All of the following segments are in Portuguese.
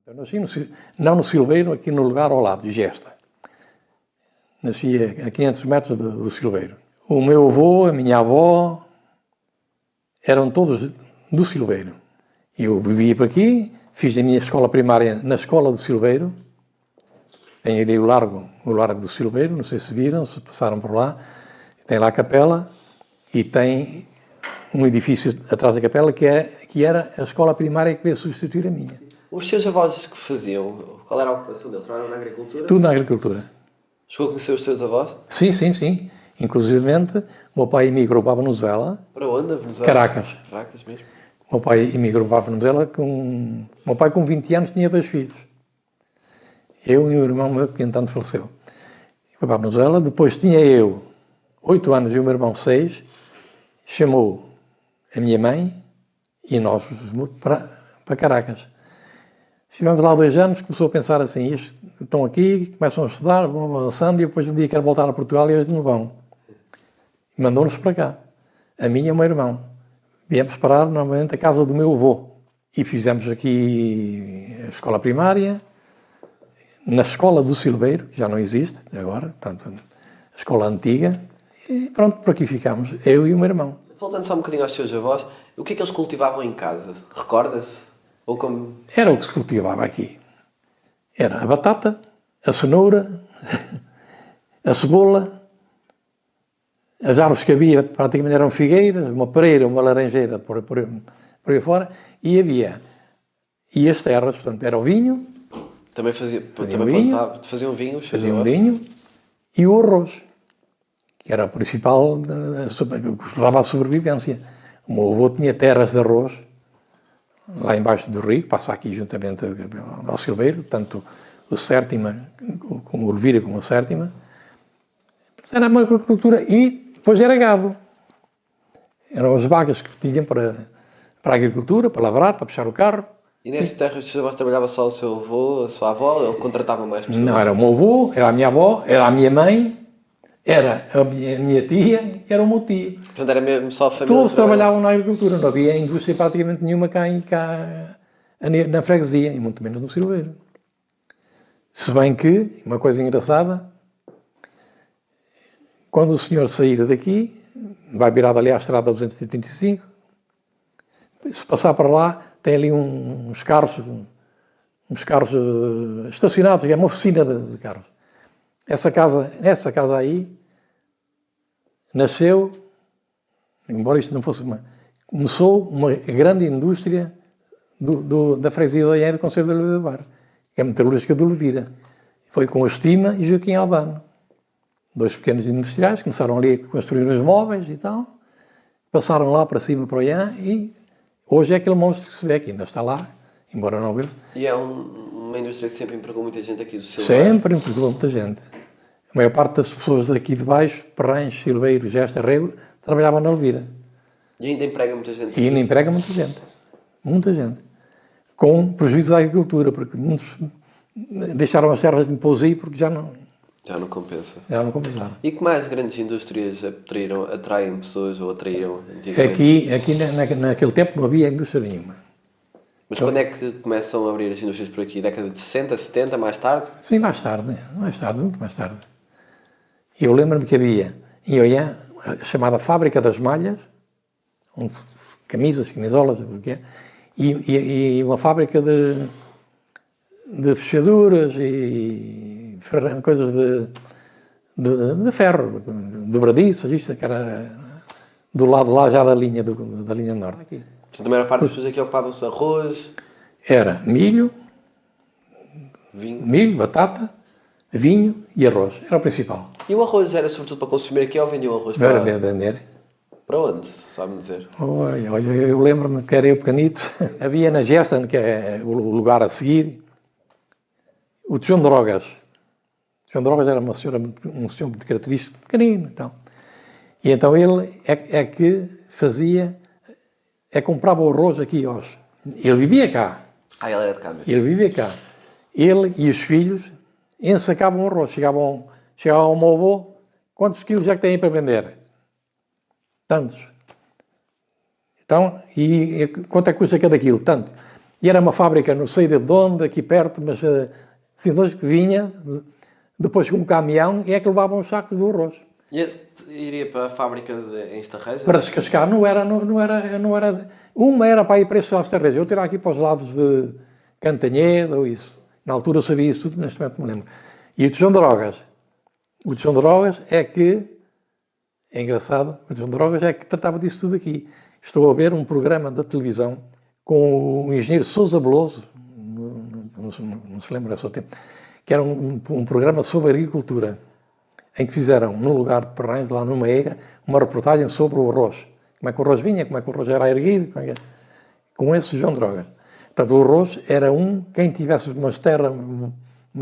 Eu nasci não no Silveiro, aqui no lugar ao lado, de Gesta. Nasci a 500 metros do Silveiro. O meu avô, a minha avó, eram todos do Silveiro. Eu vivia por aqui, fiz a minha escola primária na escola do Silveiro. Tem ali o Largo do Silveiro, não sei se viram, se passaram por lá. Tem lá a capela e tem um edifício atrás da capela que era a escola primária que veio substituir a minha. Os seus avós que faziam, qual era a ocupação deles? Trabalhavam na agricultura? Tudo na agricultura. Chegou a conhecer os seus avós? Sim, sim, sim. Inclusivamente, o meu pai emigrou para a Venezuela. Para onde? Venezuela? Caracas. Caracas mesmo. O meu pai emigrou para a Venezuela o meu pai com 20 anos tinha 2 filhos. Eu e o irmão meu, que entanto faleceu. Foi para a Venezuela, depois tinha eu 8 anos e o meu irmão 6, chamou a minha mãe e nós para Caracas. Estivemos lá 2 anos, começou a pensar assim, isto, estão aqui, começam a estudar, vão avançando e depois um dia quero voltar a Portugal e hoje não vão. E mandou-nos para cá, a mim e o meu irmão. Viemos parar novamente a casa do meu avô e fizemos aqui a escola primária, na escola do Silveiro, que já não existe agora, portanto, a escola antiga, e pronto, por aqui ficámos, eu e o meu irmão. Voltando só um bocadinho aos seus avós, o que é que eles cultivavam em casa? Recorda-se? Ou como... Era o que se cultivava aqui. Era a batata, a cenoura, a cebola, as árvores que havia praticamente eram figueiras, uma pereira, uma laranjeira por aí fora, e havia, e as terras, portanto, era o vinho. Também faziam vinho, faziam vinho e o arroz, que era o principal, que levava à sobrevivência. O meu avô tinha terras de arroz, lá embaixo do rio, passa aqui juntamente ao Silveiro, tanto o Sértima, como o Elvira, como o Sértima. Era uma agricultura e depois era gado. Eram as vagas que tinham para a agricultura, para lavrar, para puxar o carro. E nessas terras dos avós trabalhava só o seu avô, a sua avó, ou contratava mais pessoas? Não, era o meu avô, era a minha avó, era a minha mãe, era a minha tia e era o meu tio. Portanto, era mesmo só a família? Todos trabalhavam na agricultura, não havia indústria praticamente nenhuma cá na freguesia, e muito menos no Silveiro. Se bem que, uma coisa engraçada, quando o senhor sair daqui, vai virar ali à estrada 235, se passar para lá, tem ali uns carros estacionados, é uma oficina de carros. Essa casa aí, nasceu, embora isto não fosse começou uma grande indústria da freguesia de Olhém do Concelho de Oliveira do Bairro, que é a metalúrgica de Elvira. Foi com a Estima e Joaquim Albano. 2 pequenos industriais, começaram ali a construir os móveis e tal, passaram lá para cima, para Olhém, e hoje é aquele monstro que se vê aqui, ainda está lá, embora não veja. E é uma indústria que sempre empregou muita gente aqui do seu Sempre empregou muita gente. A maior parte das pessoas daqui de baixo, Perrange, Silveiro, Gesta, Rego, trabalhavam na Elvira. E ainda emprega muita gente? E ainda emprega muita gente. Muita gente. Com prejuízo da agricultura, porque muitos deixaram as terras de pousio porque já não compensa. Já não compensaram. E que mais grandes indústrias atraem pessoas ou atraíram antigamente? Aqui naquele tempo não havia indústria nenhuma. Mas quando é que começam a abrir as indústrias por aqui? Década de 60, 70, mais tarde? Sim, mais tarde, muito mais tarde. Eu lembro-me que havia em Olhém a chamada Fábrica das Malhas, onde camisas, camisolas, o que é, e uma fábrica de fechaduras e coisas de ferro, dobradiças, isto que era do lado lá já da linha norte. Aqui. Portanto, a maior parte das pessoas aqui ocupavam-se de arroz? Era milho, batata, vinho e arroz. Era o principal. E o arroz era sobretudo para consumir aqui ou vendiam arroz para... Para vender. Para onde? Sabe-me dizer? Olha, eu lembro-me que era eu pequenito. Havia na Gesta, que é o lugar a seguir, o João Drogas. O João Drogas era um senhor muito característico, pequenino. E então ele é que fazia, comprava o arroz aqui hoje. Ele vivia cá. Ele era de cá mesmo. Ele vivia cá. Ele e os filhos ensacavam o arroz. Chegavam ao meu avô, quantos quilos é que têm para vender? Tantos. Então, e quanto é que custa cada quilo? Tanto. E era uma fábrica, não sei de onde, aqui perto, mas assim, longe que vinha, depois com um caminhão, e é que levavam os sacos do arroz. E esse iria para a fábrica em Estarreja? Para descascar, não era. Uma era para ir para esses lados de Estarreja, outra era aqui para os lados de Cantanhede ou isso. Na altura eu sabia isso tudo, neste momento me lembro. E o Tejão de Drogas. O Tejão de Drogas é que. É engraçado, o Tejão de Drogas é que tratava disso tudo aqui. Estou a ver um programa da televisão com o engenheiro Sousa Beloso, não se lembra do seu tempo, que era um programa sobre agricultura, em que fizeram, no lugar de Perrães, lá numa eira, uma reportagem sobre o arroz. Como é que o arroz vinha, como é que o arroz era erguido, com esse João Droga. Portanto, o arroz era quem tivesse uma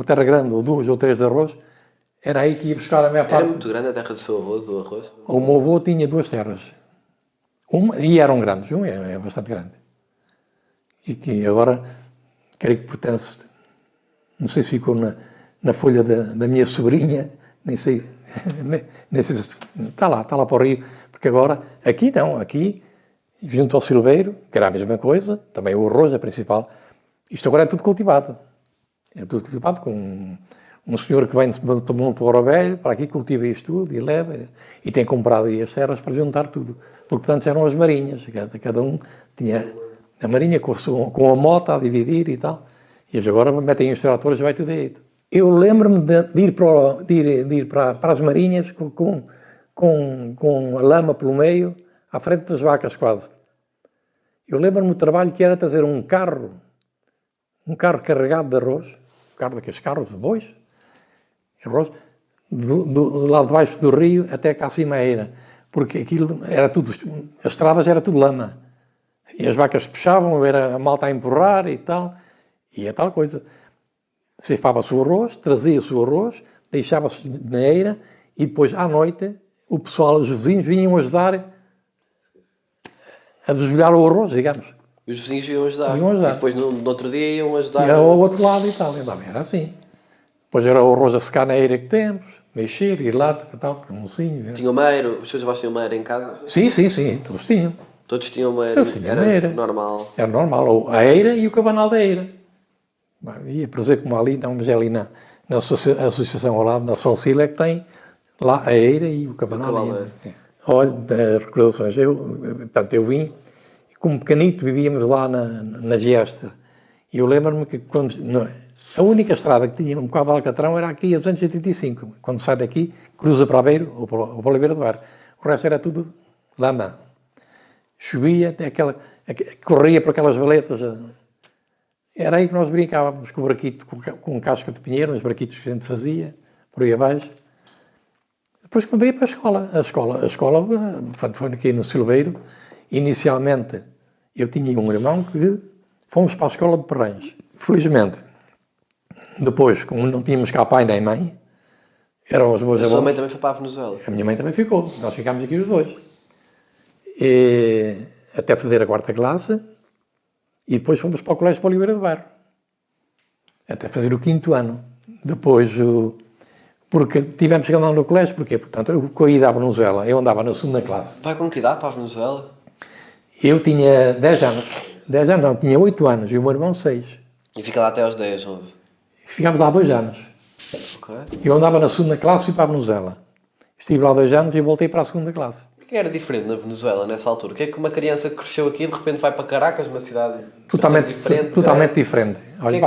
terra grande, ou 2 ou 3 de arroz, era aí que ia buscar a maior parte. Era muito grande a terra do seu avô, do arroz? O meu avô tinha 2 terras. E eram grandes, é bastante grande. E que agora, creio que pertence, não sei se ficou na folha da minha sobrinha, nem sei, nem sei se está lá para o Rio, porque agora, aqui não, aqui, junto ao Silveiro, que era a mesma coisa, também o arroz é principal, isto agora é tudo cultivado. É tudo cultivado com um senhor que vem de Monte Ouro Velho, para aqui cultiva isto tudo e leva, e tem comprado aí as terras para juntar tudo. Porque antes eram as marinhas, cada um tinha a marinha com a mota a dividir e tal, e eles agora metem os tratores e vai tudo aí. Eu lembro-me de ir para as marinhas com a lama pelo meio, à frente das vacas quase. Eu lembro-me do trabalho que era trazer um carro carregado de arroz, daqueles carros de bois, arroz, do lado de baixo do rio até cá acima a eira, porque aquilo era tudo, as estradas era tudo lama, e as vacas puxavam, era a malta a empurrar e tal, e é tal coisa. Ceifava-se o arroz, trazia-se o arroz, deixava-se na eira, e depois à noite o pessoal, os vizinhos vinham ajudar a desfolhar o arroz, digamos. E os vizinhos iam ajudar. Iam ajudar. E depois no outro dia iam ajudar. E ao outro lado e tal, era assim. Depois era o arroz a secar na eira que temos, mexer, ir lá, tal, com um mocinho. Tinham meiro, os seus avós tinham meiro em casa? Sim, todos tinham. Todos tinham meiro, Todos tinham era meira. normal. Era normal, a eira e o cabanal da eira. Ia para dizer como ali, não, mas é ali na associação ao lado, na Solcila, é que tem lá a eira e o cabanal. Olha, das recordações, eu vim, como pequenito, vivíamos lá na Giesta. E eu lembro-me que a única estrada que tinha um bocado de Alcatrão era aqui a 285. Quando sai daqui, cruza para Aveiro ou para Oliveira do Bairro. O resto era tudo lama. Chovia, corria por aquelas valetas. Era aí que nós brincávamos com o braquito, com casca de pinheiro, os braquitos que a gente fazia, por aí abaixo. Depois quando ia para a escola, portanto, foi aqui no Silveiro. Inicialmente, eu tinha um irmão que fomos para a escola de Perrães. Felizmente, depois, como não tínhamos cá pai nem mãe, eram os meus avós. A sua mãe também foi para a Venezuela? A minha mãe também ficou. Nós ficámos aqui os dois. E, até fazer a 4ª classe, e depois fomos para o colégio para Oliveira do Bairro. Até fazer o 5º ano. Depois, porque tivemos que andar no colégio, porquê? Portanto, eu com a ida à Venezuela, eu andava na 2ª classe. Vai com que idade para a Venezuela? Eu tinha 10 anos. 10 anos não, tinha 8 anos e o meu irmão 6. E fica lá até aos 10, 11? Ficámos lá 2 anos. Ok. Eu andava na 2ª classe e para a Venezuela. Estive lá 2 anos e voltei para a 2ª classe. O que era diferente na Venezuela nessa altura? O que é que uma criança que cresceu aqui de repente vai para Caracas, uma cidade Totalmente diferente? Totalmente diferente. Olha,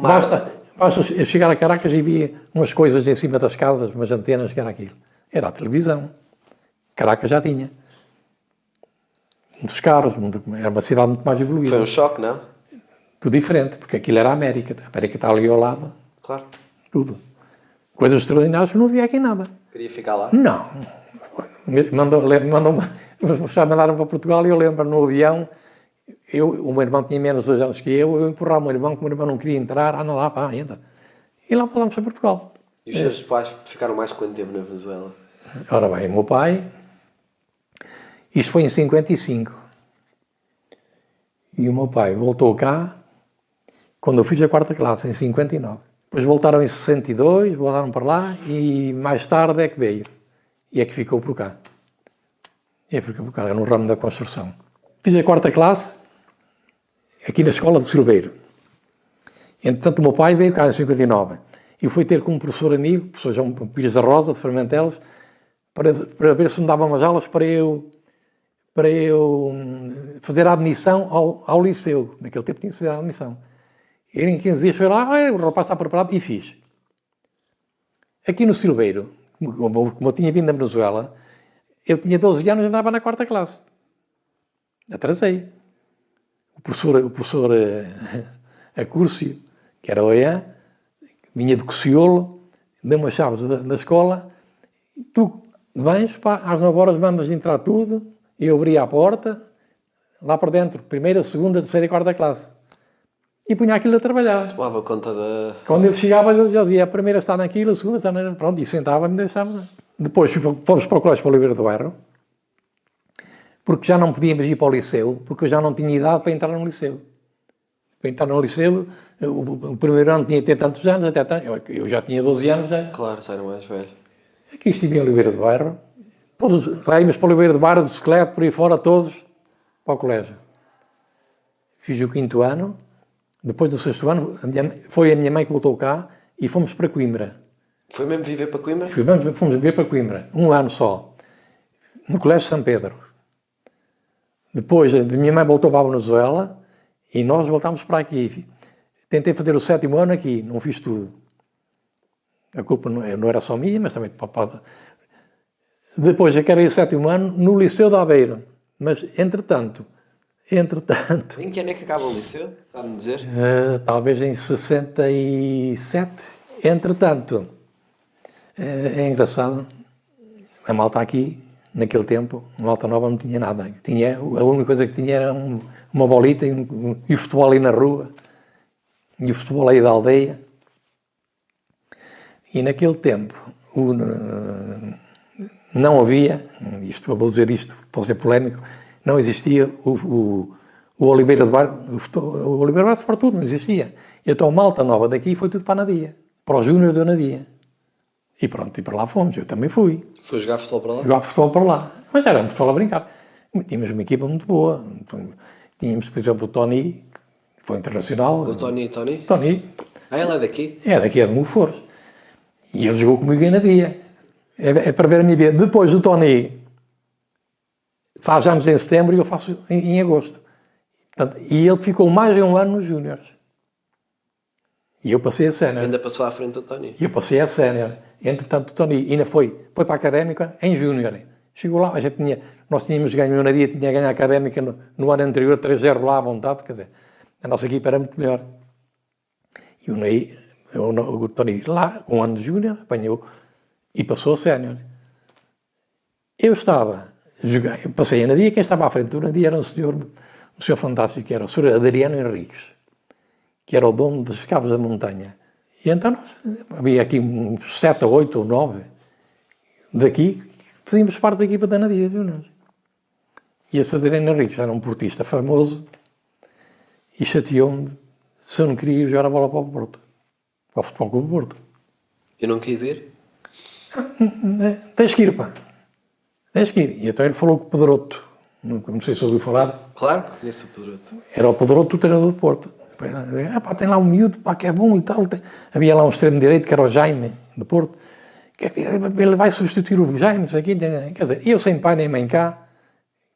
basta eu chegar a Caracas e via umas coisas em cima das casas, umas antenas, que era aquilo. Era a televisão. Caracas já tinha. Muitos carros, era uma cidade muito mais evoluída. Foi um choque, não? Tudo diferente, porque aquilo era a América. A América está ali ao lado. Claro. Tudo. Coisas extraordinárias que não havia aqui nada. Queria ficar lá? Não. Já mandaram para Portugal e eu lembro no avião, o meu irmão tinha menos de 2 anos que eu empurrava o meu irmão, que o meu irmão não queria entrar, anda lá, pá, entra. E lá voltámos para Portugal. E os seus pais ficaram mais quanto tempo na Venezuela? Ora bem, o meu pai, isto foi em 55. E o meu pai voltou cá quando eu fiz a 4ª classe, em 59. Depois voltaram em 62, voltaram para lá e mais tarde é que veio. E é que ficou por cá. E é que ficou por cá, no ramo da construção. Fiz a 4ª classe, aqui na escola do Silveiro. Entretanto, o meu pai veio cá em 59 e foi ter com um professor amigo, o professor João Pires da Rosa, de Fermentelos, para ver se me dava umas aulas para eu fazer a admissão ao liceu. Naquele tempo tinha que fazer a admissão. Ele em 15 dias foi lá, o rapaz está preparado, e fiz. Aqui no Silveiro, como eu tinha vindo da Venezuela, eu tinha 12 anos e andava na 4ª classe. Atrasei. O professor Acúrcio, que era OEA, vinha de Cociolo, deu-me as chaves da escola, tu vens, pá, às 9 horas mandas de entrar tudo, e eu abria a porta, lá para dentro, 1ª, 2ª, 3ª e 4ª classe. E punha aquilo a trabalhar. Tomava conta da... Quando ele chegava, eu já dizia, a primeira está naquilo, a segunda está naquilo, pronto, e sentava-me e deixava. Depois fomos para o Colégio para o Oliveira do Bairro, porque já não podíamos ir para o liceu, porque eu já não tinha idade para entrar no liceu. Para entrar no liceu, o primeiro ano tinha que ter tantos anos, eu já tinha 12 anos. Já. Claro, já era mais velho. Aqui estive em Oliveira do Bairro, todos, lá íamos para o Oliveira do Bairro, de bicicleta, por aí fora, todos, para o colégio. Fiz o 5º ano, depois do 6º ano, foi a minha mãe que voltou cá e fomos para Coimbra. Foi mesmo viver para Coimbra? Fomos viver para Coimbra, um ano só, no Colégio São Pedro. Depois, a minha mãe voltou para a Venezuela e nós voltámos para aqui. Tentei fazer o 7º ano aqui, não fiz tudo. A culpa não era só minha, mas também de papai. Depois acabei o 7º ano no Liceu de Aveiro, mas entretanto... Em que ano é que acaba o liceu? Está-me dizer? Talvez em 67. Entretanto, é engraçado, a malta aqui, naquele tempo, a malta nova não tinha nada. A única coisa que tinha era uma bolita e o futebol aí na rua, e o futebol aí da aldeia. E naquele tempo, não havia, vou dizer isto, pode ser polémico, não existia o Oliveira do Bairro, o Oliveira do Bairro para tudo, não existia. Então a malta nova daqui foi tudo para a Nadia, para o Júnior da Nadia. E pronto, e para lá fomos, eu também fui. Foi jogar futebol para lá? Jogar futebol para lá, mas era um futebol a brincar. Tínhamos uma equipa muito boa, tínhamos, por exemplo, o Tony, que foi internacional. O Tony? Tony. Ah, ele é daqui? É daqui, é de Monfort. E ele jogou comigo em Nadia. É para ver a minha vida. Depois do Tony... faz anos em setembro e eu faço em agosto. Portanto, e ele ficou mais de um ano nos Júniores. E eu passei a sénior. Ainda passou à frente do Tony. E eu passei a sénior. Entretanto, o Tony ainda foi para a Académica em Júnior. Chegou lá, nós tínhamos ganho na dia, tinha ganho a Académica no ano anterior, 3-0 lá à vontade, quer dizer, a nossa equipa era muito melhor. E o Tony lá, com um ano de Júnior, apanhou e passou a sénior. Eu passei a Nadia, quem estava à frente do Nadia era um senhor fantástico, que era o senhor Adriano Henriques, que era o dono das Cabos da Montanha. E então havia aqui uns 7 ou 8 ou 9 daqui, fazíamos parte da equipa da Nadia. E esse Adriano Henriques era um portista famoso e chateou-me se eu não queria ir jogar a bola para o Porto, para o Futebol Clube do Porto. Eu não quis ir? Tens que ir, pá. Tens que ir. E então ele falou com o Pedroto. Não sei se ouviu falar. Claro que conheço o Pedroto. Era o Pedroto, o treinador do Porto. Pá, tem lá um miúdo, pá, que é bom e tal. Havia lá um extremo direito, que era o Jaime, do Porto. Ele vai substituir o Jaime, isso aqui. Quer dizer, eu sem pai nem mãe cá,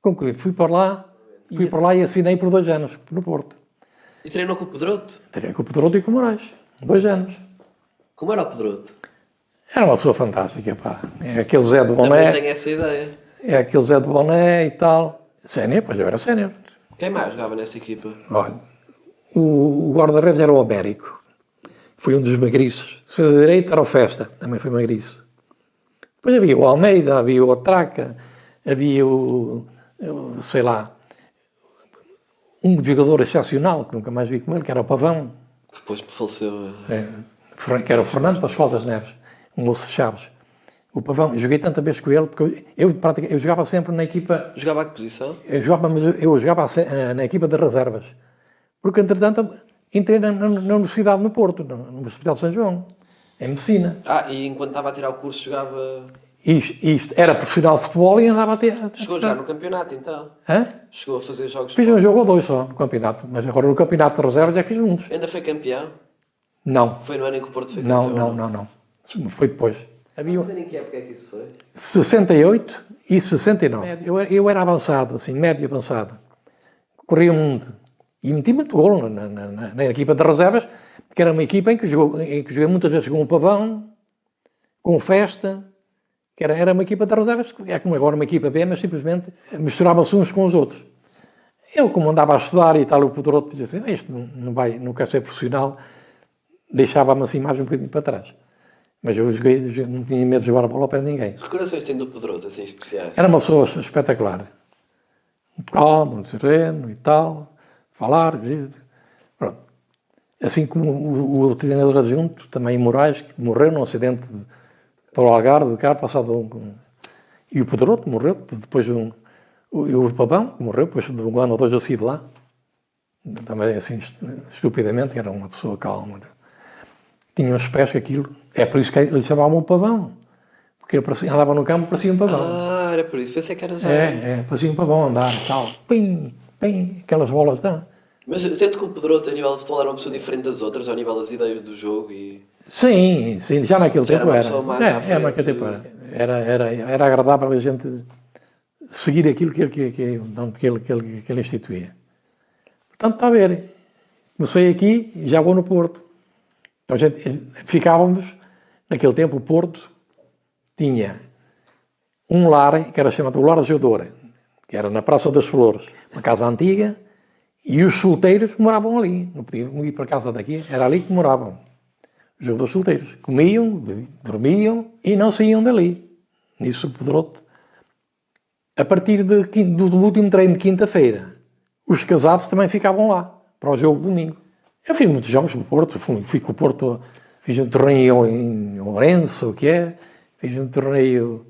concluí. Fui para lá e assinei por 2 anos, no Porto. E treinou com o Pedroto? Treinei com o Pedroto e com o Moraes. 2 anos. Como era o Pedroto? Era uma pessoa fantástica, pá. É aquele Zé do Também Boné. tenho essa ideia. É aquele Zé do Boné e tal. Sénior, pois eu era sénior. Quem mais jogava nessa equipa? Olha, o guarda-redes era o Américo. Foi um dos magriços. Se fez a direita era o Festa, também foi magriço. Depois havia o Almeida, havia o Otraca, havia sei lá, um jogador excepcional, que nunca mais vi com ele, que era o Pavão. Que depois faleceu. Que era o Fernando Pascoal das Neves, um moço de Chaves. O Pavão, joguei tanta vez com ele, porque eu jogava sempre na equipa... Jogava a que posição? Eu jogava na equipa de reservas. Porque, entretanto, entrei na Universidade no Porto, no Hospital de São João, em Medicina. E enquanto estava a tirar o curso jogava... Isto era profissional de futebol e andava a ter... Chegou já no campeonato, então? Hã? Chegou a fazer jogos Fiz um fora. jogo ou dois só no campeonato, mas agora no campeonato de reservas é que fiz muitos. Ainda foi campeão? Não, Foi no ano em que o Porto foi campeão? não. Foi depois. Havia Mas em que época é que isso foi? 68 e 69. Eu era avançado, assim, médio avançado. Corria muito. E meti muito golo na equipa de reservas, que era uma equipa em que joguei muitas vezes com o Pavão, com o Festa, que era uma equipa de reservas, é como agora uma equipa B, mas simplesmente misturavam-se uns com os outros. Eu, como andava a estudar e tal, o Pedroto dizia assim, isto não quer ser profissional, deixava-me assim mais um bocadinho para trás. Mas eu joguei, não tinha medo de jogar a bola ao pé de ninguém. Recordações tem do Pedroto, assim, especiais? Era uma pessoa espetacular. Muito calmo, muito sereno e tal, falar, pronto. Assim como o treinador adjunto, também Moraes, que morreu num acidente para o Algarve, de carro, passado e o Pedroto morreu, depois o Pavão morreu, depois de um ano ou dois eu saí de lá. Também assim, estupidamente, era uma pessoa calma. Tinha uns pés que aquilo... É por isso que lhe chamavam o Pavão. Porque ele andava no campo, parecia um pavão. Ah, era por isso. Pensei que era já. Parecia um pavão andar e tal. Pim, pim, aquelas bolas. Tá. Mas sendo que o Pedroto, a nível de futebol, era uma pessoa diferente das outras, ao nível das ideias do jogo e... Sim, já naquele Já tempo era uma era. pessoa mais à frente. Naquele tempo era agradável a gente seguir aquilo que ele instituía. Portanto, está a ver. Comecei aqui e já vou no Porto. Então, a gente ficávamos, naquele tempo, o Porto tinha um lar, que era chamado o Lar Jogador, que era na Praça das Flores, uma casa antiga, e os solteiros moravam ali. Não podiam ir para a casa daqui, era ali que moravam. Os jogadores solteiros. Comiam, dormiam e não saíam dali. Nisso o Pedroto. A partir do último treino de quinta-feira, os casados também ficavam lá, para o jogo de domingo. Eu fiz muitos jogos no Porto, fui com o Porto, fiz um torneio em Ourense, o que é, fiz um torneio,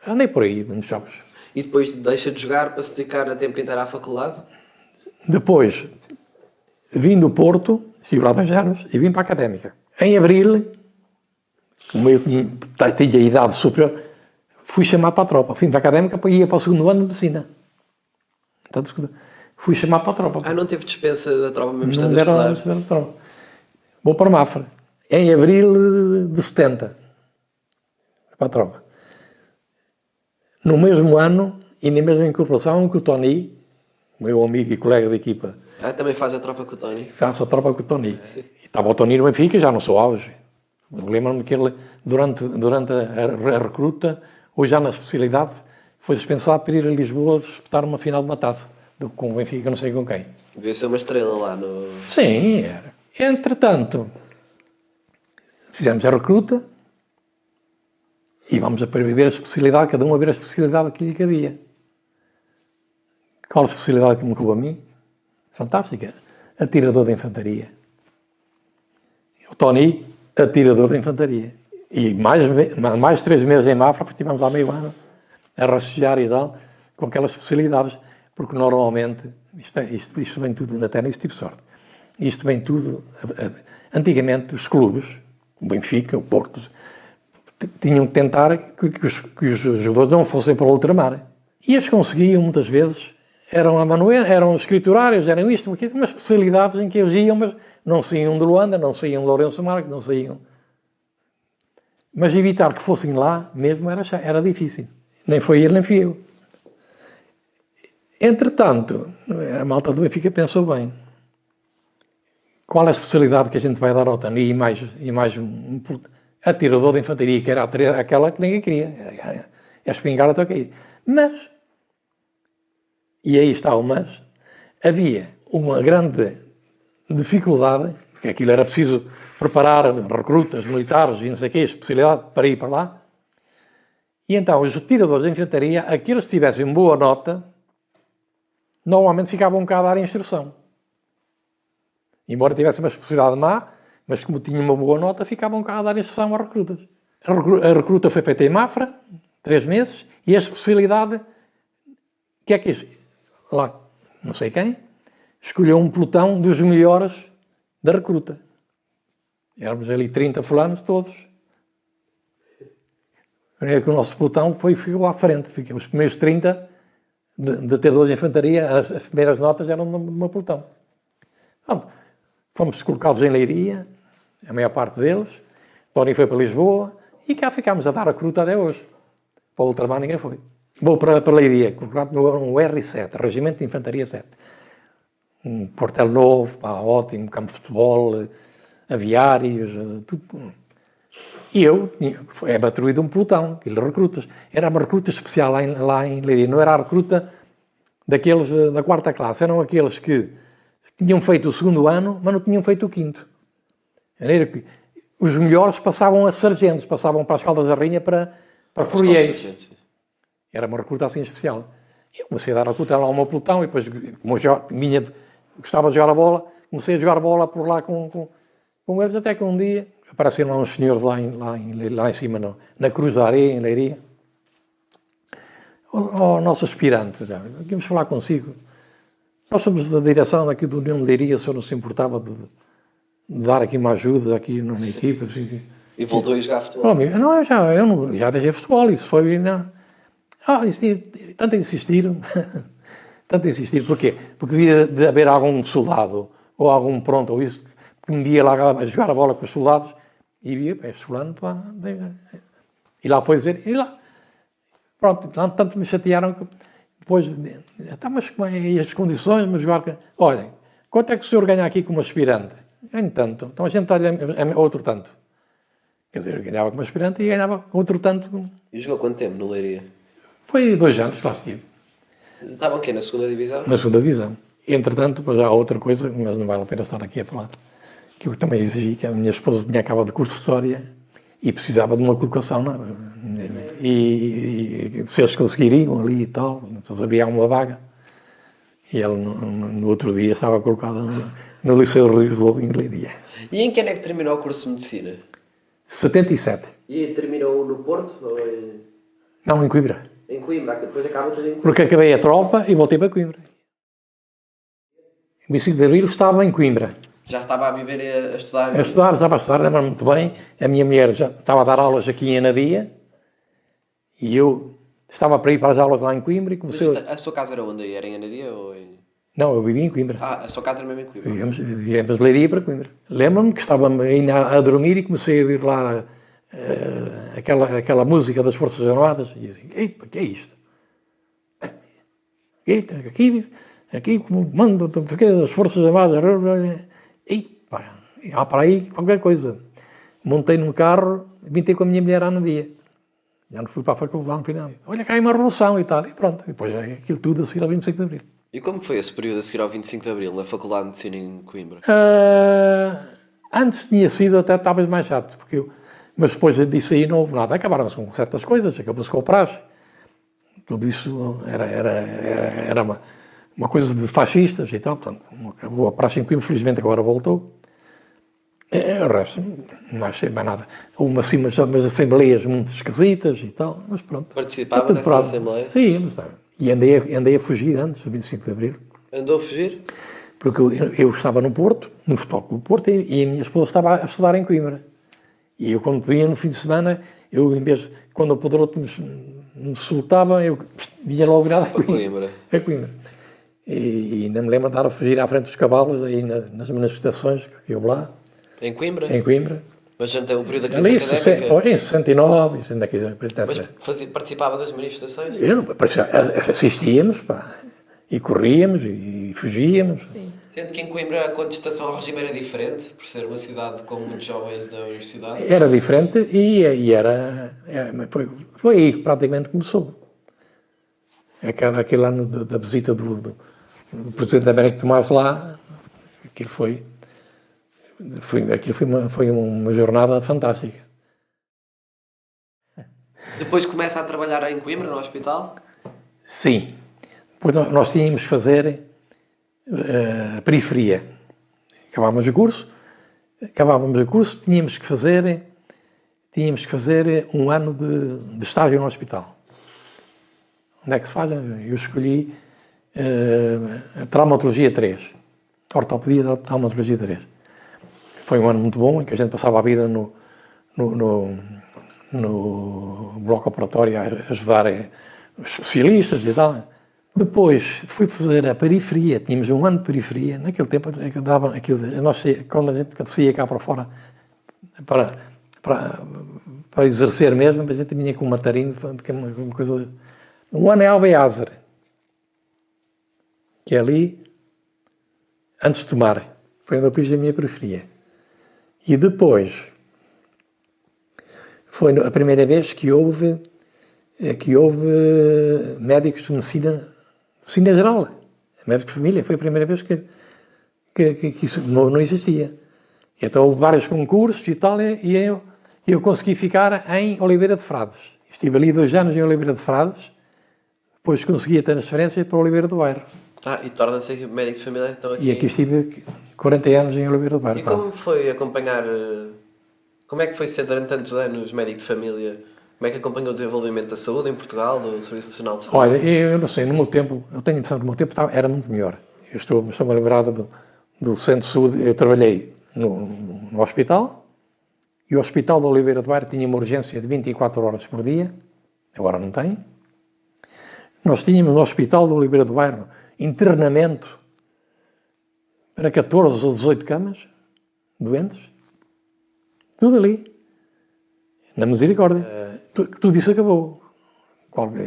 andei por aí, muitos jogos. E depois deixa de jogar para se dedicar a tempo inteiro à faculdade? Depois, vim do Porto, estive lá 2 anos, e vim para a Académica. Em abril, como eu tinha idade superior, fui chamado para a tropa. Vim para a Académica para ir para o 2º ano de medicina. Portanto, fui chamado para a tropa. Ah, não teve dispensa da tropa mesmo Não estando a deram estudar? a tropa. Vou para Mafra, em abril de 70, para a tropa. No mesmo ano, e na mesma incorporação, que o Tony, meu amigo e colega de equipa, Ah, também faz a tropa com o Tony? faço a tropa com o Tony. E estava o Tony no Benfica, já não sou auge. Lembro-me que ele, durante a recruta, ou já na especialidade, foi dispensado para ir a Lisboa disputar uma final de uma taça, com o Benfica, não sei com quem. Devia ser uma estrela lá no... Sim, era. Entretanto, fizemos a recruta e vamos a ver a especialidade, cada um a ver a especialidade que lhe cabia. Qual a especialidade que me coube a mim? Fantástica. Atirador de infantaria. O Tony, atirador de infantaria. E mais 3 meses em Mafra, estivemos lá meio ano a rastejar e tal, com aquelas especialidades, porque normalmente, isto vem tudo, até nisso tive sorte, isto vem tudo, antigamente os clubes, o Benfica, o Porto, tinham que tentar que os jogadores não fossem para o ultramar. E eles conseguiam, muitas vezes, eram escriturários, eram isto, umas especialidades em que eles iam, mas não saíam de Luanda, não saíam de Lourenço Marques, não saíam. Mas evitar que fossem lá mesmo era difícil. Nem foi ele, nem fui eu. Entretanto, a malta do Benfica pensou bem. Qual é a especialidade que a gente vai dar ao Tani? E mais atirador de infantaria, que era aquela que ninguém queria. A espingarda até cair. Mas, e aí está o mas, havia uma grande dificuldade, porque aquilo era preciso preparar recrutas militares e não sei o quê, especialidade para ir para lá. E então os atiradores de infantaria, aqueles que tivessem boa nota, normalmente ficavam cá a dar instrução. Embora tivesse uma especialidade má, mas como tinha uma boa nota, ficavam cá a dar instrução a recrutas. A recruta foi feita em Mafra, 3 meses, e a especialidade, o que é que isso? Lá, não sei quem, escolheu um pelotão dos melhores da recruta. Éramos ali 30 fulanos todos. maneira que o nosso pelotão ficou à frente. Os primeiros 30 de ter 2 de infantaria, as primeiras notas eram do meu pelotão. Pronto, fomos colocados em Leiria, a maior parte deles. Tony foi para Lisboa e cá ficámos a dar a cruta até hoje. Para o ultramar ninguém foi. Vou para Leiria, colocado no R7, Regimento de Infantaria 7. Um quartel novo, ótimo, campo de futebol, aviários, tudo. E eu é bateria um pelotão, aquilo recrutas. Era uma recruta especial lá em Leiria, não era a recruta daqueles da 4ª classe, eram aqueles que tinham feito o 2º ano, mas não tinham feito o 5º. De maneira que os melhores passavam a sargentos, passavam para as Caldas da Rainha para furieiros. Era uma recruta assim especial. Eu comecei a dar a recruta lá ao meu pelotão e depois, como eu gostava de jogar a bola, comecei a jogar a bola por lá com eles, até que um dia apareceram lá uns senhores lá em cima, na Cruz da Areia, em Leiria. O nosso aspirante, queríamos falar consigo. Nós somos da direção daqui do União de Leiria, o senhor não se importava de dar aqui uma ajuda aqui na equipa. Assim. E voltou a jogar futebol? Não, eu já deixei futebol, isso foi... Não. Tanto insistiram, porquê? Porque devia de haver algum soldado, ou algum pronto, ou isso, que me via lá a jogar a bola com os soldados, e via, este fulano, pá, e lá foi dizer, e lá, pronto, tanto me chatearam que depois, mas como é as condições, mas jogar, olhem, quanto é que o senhor ganha aqui como aspirante? Ganho tanto, então a gente dá-lhe outro tanto. Quer dizer, eu ganhava como aspirante e ganhava outro tanto. E jogou quanto tempo no Leiria? Foi 2 anos, lá estive. Estavam o quê? Na 2ª divisão? Na 2ª divisão. Entretanto, depois há outra coisa, mas não vale a pena estar aqui a falar, que eu também exigi, que a minha esposa tinha acabado de curso de História e precisava de uma colocação, não? E se eles conseguiriam ali e tal, então havia uma vaga. E ela, no outro dia, estava colocada no Liceu Rio de Lobo, em Leiria. E em que ano é que terminou o curso de Medicina? 77. E terminou no Porto? Ou em... Não, em Coimbra. Em Coimbra, que depois acaba tudo em Coimbra. Porque acabei a tropa e voltei para Coimbra. O 25 de Abril estava em Coimbra. Já estava a viver a estudar? Estava a estudar, lembro-me muito bem. A minha mulher já estava a dar aulas aqui em Anadia e eu estava para ir para as aulas lá em Coimbra e comecei... Mas a sua casa era onde? Era em Anadia ou em... Não, eu vivia em Coimbra. Ah, a sua casa era mesmo em Coimbra? Viemos de Leiria para Coimbra. Lembro-me que estava ainda a dormir e comecei a ouvir lá aquela música das Forças Armadas e eu assim, epa, que é isto? Aqui como mando das Forças Armadas, epa, há para aí qualquer coisa. Montei num carro, vim ter com a minha mulher à Anadia. Já não fui para a faculdade no final. Olha, cá é uma revolução e tal. E pronto, depois aquilo tudo a seguir ao 25 de Abril. E como foi esse período a seguir ao 25 de Abril, na Faculdade de Medicina em Coimbra? Antes tinha sido até talvez mais chato, mas depois disso aí não houve nada. Acabaram-se com certas coisas, acabou-se com o praxe. Tudo isso era uma coisa de fascistas e tal. Portanto, acabou a praxe em Coimbra, felizmente agora voltou. O resto, não achei mais nada. Houve assim umas assembleias muito esquisitas e tal, mas pronto. Participava nessa assembleia? Sim, mas estava. E andei a fugir antes do 25 de Abril. Andou a fugir? Porque eu estava no Porto, no Futebol Clube do Porto, e a minha esposa estava a estudar em Coimbra. E eu, quando podia, no fim de semana, quando o Pedroto me soltava, eu vinha logo nada a Coimbra. A Coimbra. E ainda me lembro de andar a fugir à frente dos cavalos, aí nas manifestações que houve lá. Em Coimbra? Em Coimbra. Mas já tem um período da ali, crise académica? Em 69, isso ainda Mas participava das manifestações? Eu não, assistíamos, pá, e corríamos e fugíamos. Sim. Sendo que em Coimbra a contestação ao regime era diferente, por ser uma cidade com muitos jovens da universidade? Era diferente e foi aí que praticamente começou. Aquele ano da visita do Presidente da América Tomás lá, aquilo foi uma jornada fantástica. Depois começa a trabalhar em Coimbra, no hospital? Sim. Depois nós tínhamos que fazer a periferia. Acabávamos o curso, tínhamos que fazer um ano de estágio no hospital. Onde é que se faz? Eu escolhi a traumatologia 3. Ortopedia da traumatologia 3. Foi um ano muito bom, em que a gente passava a vida no no bloco operatório a ajudar os especialistas e tal. Depois fui fazer a periferia, tínhamos um ano de periferia, naquele tempo dava aquilo, quando a gente saía cá para fora para exercer mesmo, a gente vinha com um matarino, uma coisa. Um ano é Albeázer, que é ali, antes de tomar, foi onde eu fiz a minha periferia. E depois, foi a primeira vez que houve médicos de medicina geral, médicos de família, foi a primeira vez que isso não existia. Então houve vários concursos e tal, e eu consegui ficar em Oliveira de Frades. Estive ali 2 anos em Oliveira de Frades, depois consegui a transferência para Oliveira do Bairro. E torna-se médico de família então aqui. E aqui estive 40 anos em Oliveira do Bairro. E como foi acompanhar, como é que foi ser durante tantos anos médico de família? Como é que acompanhou o desenvolvimento da saúde em Portugal, do Serviço Nacional de Saúde? Olha, eu não sei, no meu tempo, eu tenho a impressão que no meu tempo era muito melhor. Eu estou-me lembrado do centro de saúde, eu trabalhei no hospital, e o Hospital de Oliveira do Bairro tinha uma urgência de 24 horas por dia, agora não tem. Nós tínhamos no Hospital de Oliveira do Bairro internamento para 14 ou 18 camas, doentes, tudo ali, na misericórdia. Tudo isso acabou.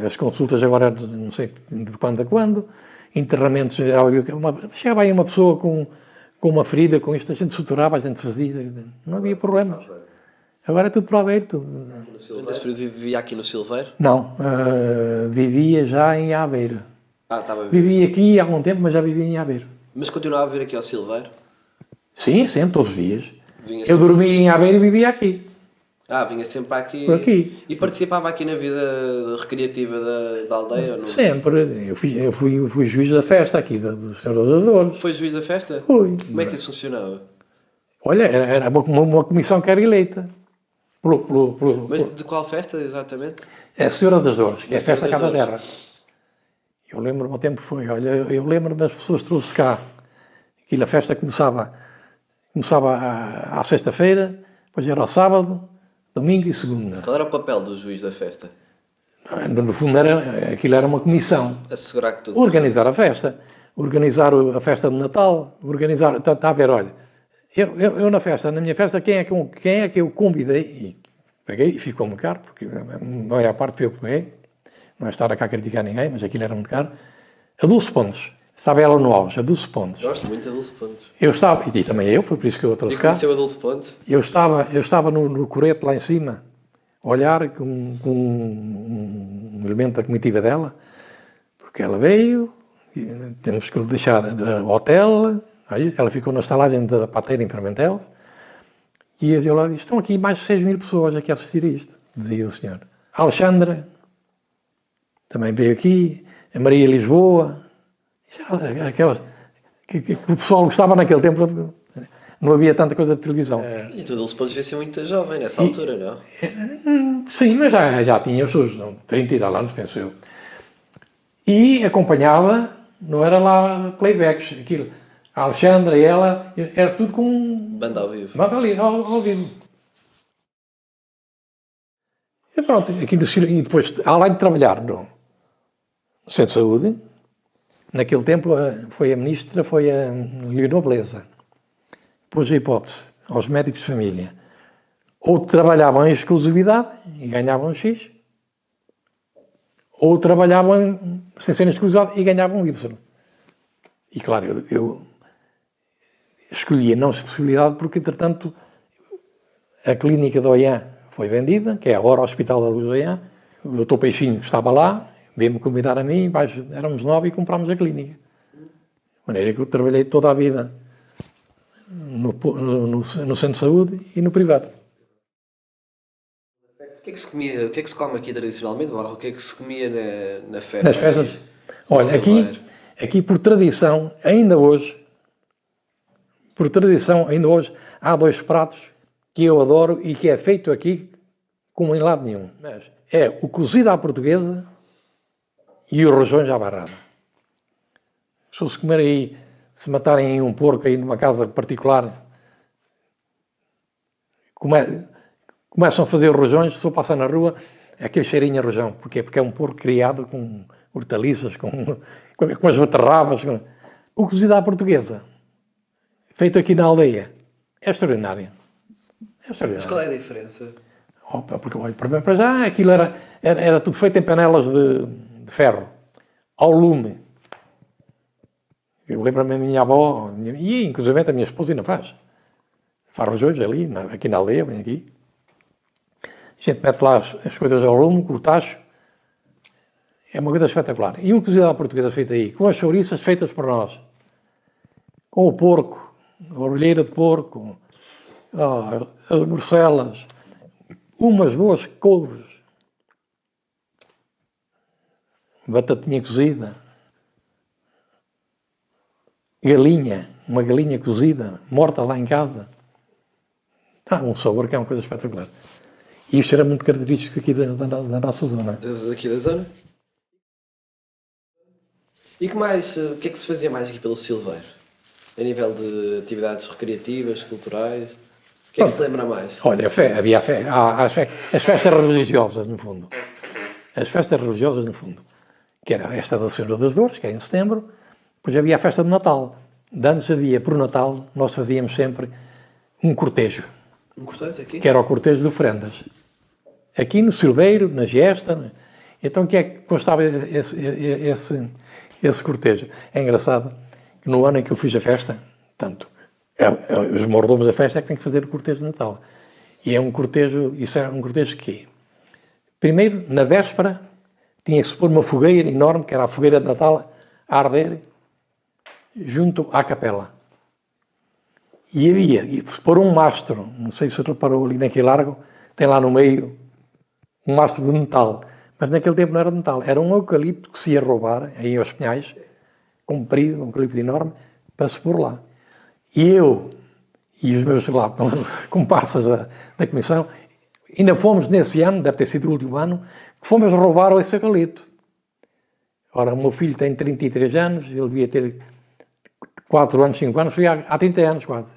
As consultas agora, não sei de quando a quando, internamentos, chegava aí uma pessoa com uma ferida, com isto, a gente suturava, a gente fazia, não havia problema. Agora é tudo para o Aveiro. Nesse período vivia aqui no Silveiro? Não, vivia já em Aveiro. Estava a Vivia aqui há algum tempo, mas já vivia em Aveiro. Mas continuava a vir aqui ao Silveiro? Sim, sempre, todos os dias. Eu dormia em Aveiro e vivia aqui. Vinha sempre aqui. Por aqui. E participava aqui na vida recreativa da aldeia? Ou não? Sempre. Eu fui juiz da festa aqui, dos Senhores das Dores. Foi juiz da festa? Fui. Como é que isso funcionava? Olha, era uma comissão que era eleita. Mas de qual festa, exatamente? É a Senhora das Dores, que é a festa cá da Dores. terra. Eu lembro-me, o tempo foi, olha, eu lembro-me das pessoas que trouxe cá. Aquilo, a festa começava à sexta-feira, depois era ao sábado, domingo e segunda. Qual era o papel do juiz da festa? No fundo, aquilo era uma comissão. Assegurar que tudo... Organizar a festa. Organizar a festa de Natal. Organizar... Está a ver, olha. Eu na festa, na minha festa, quem é que eu convidei? E peguei e ficou-me caro, porque a maior parte foi eu que peguei. Não é estar cá a criticar ninguém, mas aquilo era muito caro. A Dulce Pontes. Estava ela no auge, a Dulce Pontes. Gosto muito da Dulce Pontes. Eu estava, e também eu, foi por isso que eu a trouxe cá. E conheceu a Dulce Pontes? Eu estava no coreto lá em cima, a olhar com um elemento da comitiva dela, porque ela veio, temos que deixar o hotel, aí ela ficou na estalagem da Pateira em Fermentel, e eu lá disse, estão aqui mais de 6.000 pessoas aqui a assistir a isto, dizia o senhor. A Alexandra também veio aqui, a Maria Lisboa, aquelas que o pessoal gostava naquele tempo, não havia tanta coisa de televisão. Mas então a Dulce Pontes devia ser muito jovem nessa altura, não? Sim, mas já tinha os seus 30 e tal anos, penso eu. E acompanhava, não era lá playbacks, aquilo. A Alexandra e ela, era tudo com... Banda ao vivo. Banda ali, ao vivo. E pronto, e depois, além de trabalhar no Centro de Saúde, naquele tempo foi a ministra, foi a Leonor Beleza. Pôs a hipótese aos médicos de família. Ou trabalhavam em exclusividade e ganhavam X, ou trabalhavam sem ser em exclusividade e ganhavam Y. E claro, eu escolhi a não especialidade porque, entretanto, a clínica da Oiã foi vendida, que é agora o Hospital da Luz da Oiã. O Dr. Peixinho que estava lá, veio-me convidar a mim, éramos 9 e comprámos a clínica. De maneira que eu trabalhei toda a vida no centro de saúde e no privado. O que é que se comia, o que é que se come aqui tradicionalmente, Barro? O que é que se comia na festa? Nas festas? Olha, aqui por tradição, ainda hoje, há 2 pratos que eu adoro e que é feito aqui como em lado nenhum. Mas é o cozido à portuguesa e o rojões à barrada. Se comer aí, se matarem um porco aí numa casa particular, começam a fazer rojões, se eu passar na rua, é aquele cheirinho a rojão. Porquê? Porque é um porco criado com hortaliças, com as beterrabas. O cozido à portuguesa, feito aqui na aldeia, é extraordinário. É Mas qual extraordinário. é a diferença? Opa, porque, olha, para já, aquilo era tudo feito em panelas de ferro, ao lume. Eu lembro-me a minha avó, e inclusive a minha esposa ainda faz. Faz rojões ali, aqui na aldeia, bem aqui. A gente mete lá as coisas ao lume, com o tacho. É uma coisa espetacular. E um cozido à portuguesa feito aí, com as chouriças feitas por nós. Com o porco, a orelheira de porco, as morcelas, umas boas couves, batatinha cozida, galinha, uma galinha cozida, morta lá em casa. Um sabor que é uma coisa espetacular. E isto era muito característico aqui da nossa zona. Daqui da zona? E que mais, o que é que se fazia mais aqui pelo Silveiro? A nível de atividades recreativas, culturais? O que é que se lembra mais? Olha, havia as festas religiosas, no fundo. As festas religiosas, no fundo. Que era esta da Senhora das Dores, que é em setembro. Depois havia a festa de Natal. De antes havia, por Natal, nós fazíamos sempre um cortejo. Um cortejo aqui? Que era o cortejo de ofrendas. Aqui no Silveiro, na Giesta. Então, o que é que constava esse cortejo? É engraçado que no ano em que eu fiz a festa, tanto os mordomos da festa é que têm que fazer o cortejo de Natal. E é um cortejo, isso era um cortejo que, primeiro, na véspera, tinha que se pôr uma fogueira enorme, que era a fogueira de Natal, a arder, junto à capela. E se pôr um mastro, não sei se você reparou ali naquele largo, tem lá no meio um mastro de metal. Mas naquele tempo não era de metal, era um eucalipto que se ia roubar, aí aos Pinhais, comprido, um eucalipto enorme, para se pôr lá. E eu e os meus lá, comparsas da comissão, ainda fomos nesse ano, deve ter sido o último ano, que fomos roubar esse eucalipto. Ora, o meu filho tem 33 anos, ele devia ter 4 anos, 5 anos, foi há 30 anos quase.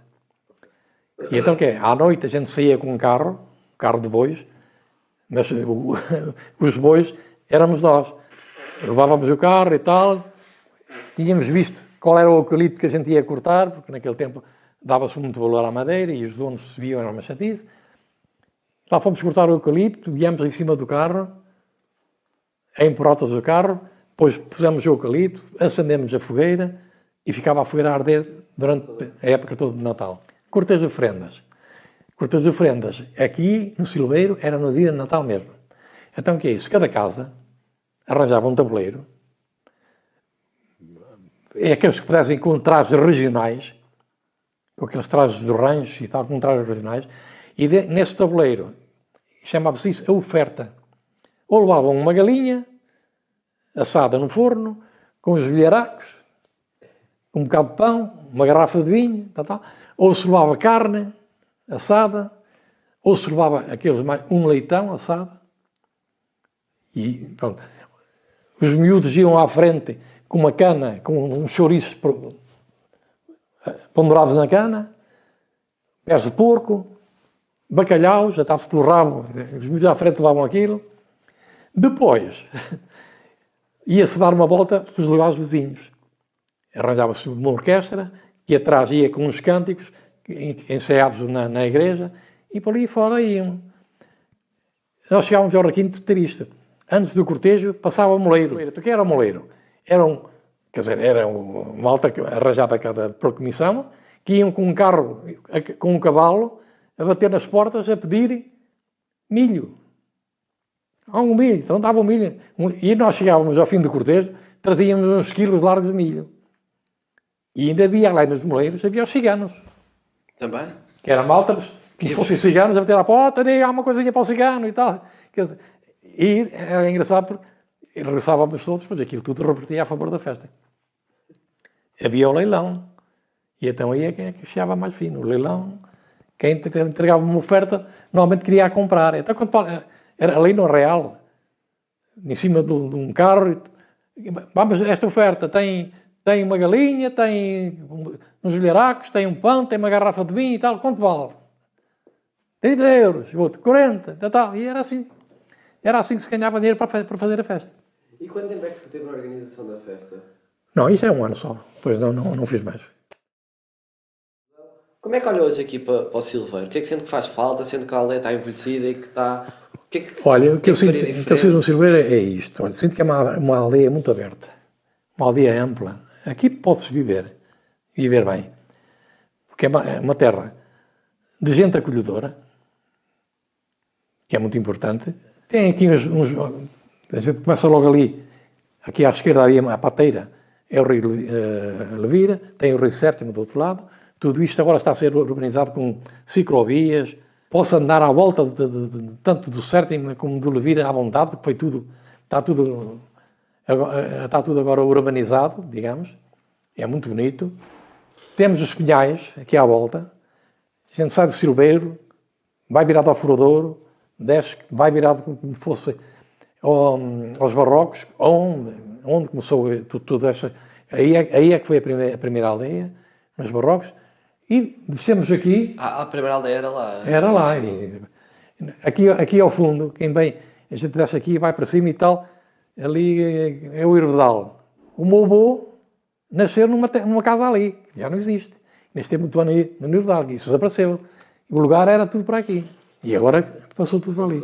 E então o que é? À noite a gente saía com um carro de bois, mas os bois éramos nós. Levávamos o carro e tal, tínhamos visto qual era o eucalipto que a gente ia cortar, porque naquele tempo dava-se muito valor à madeira e os donos se viam, era uma chatice. Lá fomos cortar o eucalipto, viemos em cima do carro, em portas do carro, depois pusemos o eucalipto, acendemos a fogueira e ficava a fogueira a arder durante a época toda de Natal. Cortejo de ofrendas. Cortejo de ofrendas, aqui no Silveiro, era no dia de Natal mesmo. Então o que é isso? Cada casa arranjava um tabuleiro, é aqueles que pudessem com trajes regionais, com aqueles trajes do rancho e tal, com trajes regionais, e nesse tabuleiro, chamava-se isso a oferta. Ou levavam uma galinha, assada no forno, com os bilharacos, um bocado de pão, uma garrafa de vinho, tal. Ou se levava carne assada, ou se levava um leitão assado. E pronto. Os miúdos iam à frente com uma cana, com uns chouriços pendurados na cana, pés de porco, bacalhau, já estava pelo rabo, os miúdos à frente levavam aquilo. Depois, ia-se dar uma volta para os lugares vizinhos. Arranjava-se uma orquestra, que atrás ia com uns cânticos, ensaiados na igreja, e por ali fora iam. Nós chegávamos ao requinte de ter isto. Antes do cortejo, passava o moleiro. O que era o moleiro? Era uma malta arranjada pela comissão, que iam com um carro, com um cavalo, a bater nas portas, a pedir milho. Há um milho, então dava um milho. E nós chegávamos ao fim do cortejo, trazíamos uns quilos largos de milho. E ainda havia, além dos moleiros, havia os ciganos. Também? Que era malta, que fossem ciganos, a bater à porta, diga uma coisinha para o cigano e tal. Quer dizer, e era engraçado porque regressávamos todos, pois aquilo tudo revertia a favor da festa. Havia o leilão. E então aí é quem é que chegava mais fino. O leilão, quem entregava uma oferta, normalmente queria a comprar. Então, era ali no Real, em cima de um carro, vamos, esta oferta tem uma galinha, tem uns bilharacos, tem um pão, tem uma garrafa de vinho e tal, quanto vale? 30 euros, o outro 40, tal. E era assim. Era assim que se ganhava dinheiro para fazer a festa. E quanto tempo é que teve a organização da festa? Não, isso é um ano só. Depois não fiz mais. Como é que olha hoje aqui para o Silveiro? O que é que sente que faz falta, sendo que a aldeia está envelhecida e que está... Olha, o que eu sinto no diferente? Silveira é isto. Olha, sinto que é uma aldeia muito aberta. Uma aldeia ampla. Aqui pode-se viver bem. Porque é uma terra de gente acolhedora, que é muito importante. Tem aqui a gente começa logo ali, aqui à esquerda havia a pateira, é o rio Levira, tem o rio Sértimo do outro lado. Tudo isto agora está a ser urbanizado com ciclovias. Posso andar à volta tanto do Sértimo como do Levira à vontade, porque está tudo agora urbanizado, digamos. É muito bonito. Temos os Pinhais aqui à volta. A gente sai do Silveiro, vai virado ao Furadouro, desce, vai virado como se fosse aos Barrocos, onde começou tudo esta... Aí é que foi a primeira aldeia, nos Barrocos, e descemos aqui... A primeira aldeia era lá. Era lá. Aqui ao fundo, quem vem, a gente desce aqui e vai para cima e tal, ali é o Herbedal. O meu avô nasceu numa casa ali, já não existe. Neste tempo estou no Herbedal, isso desapareceu. O lugar era tudo para aqui. E agora passou tudo para ali.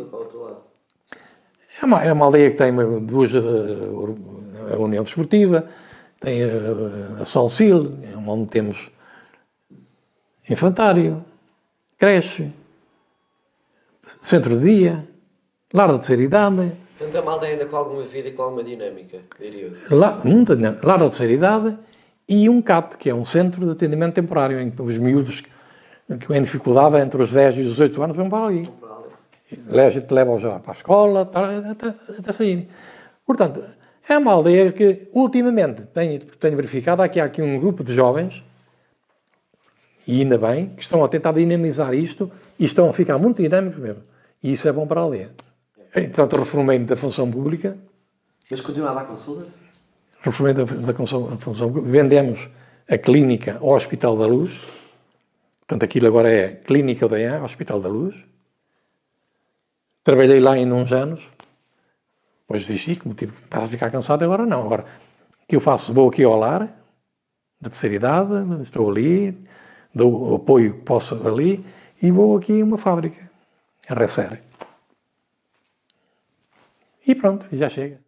É uma aldeia que tem a União Desportiva, tem a Salsil, onde temos infantário, creche, centro de dia, lar da terceira idade. Portanto, é uma aldeia ainda com alguma vida e com alguma dinâmica, diria eu. Lar da terceira idade e um CAT, que é um centro de atendimento temporário, em que os miúdos que em dificuldade entre os 10 e os 18 anos vão para ali. A gente leva-os já para a escola, até saírem. Portanto, é uma aldeia que, ultimamente, tenho verificado, há aqui um grupo de jovens, e ainda bem, que estão a tentar dinamizar isto, e estão a ficar muito dinâmicos mesmo. E isso é bom para a aldeia. Portanto, reformei-me da função pública. Mas continua a dar consulta? Reformei da função pública. Vendemos a clínica ao Hospital da Luz. Portanto, aquilo agora é Clínica UDA, Hospital da Luz. Trabalhei lá ainda uns anos, depois desisti, como tive para ficar cansado, agora não. Agora, o que eu faço? Vou aqui ao lar, da terceira idade, estou ali, dou o apoio que posso ali, e vou aqui a uma fábrica, a Recer. E pronto, já chega.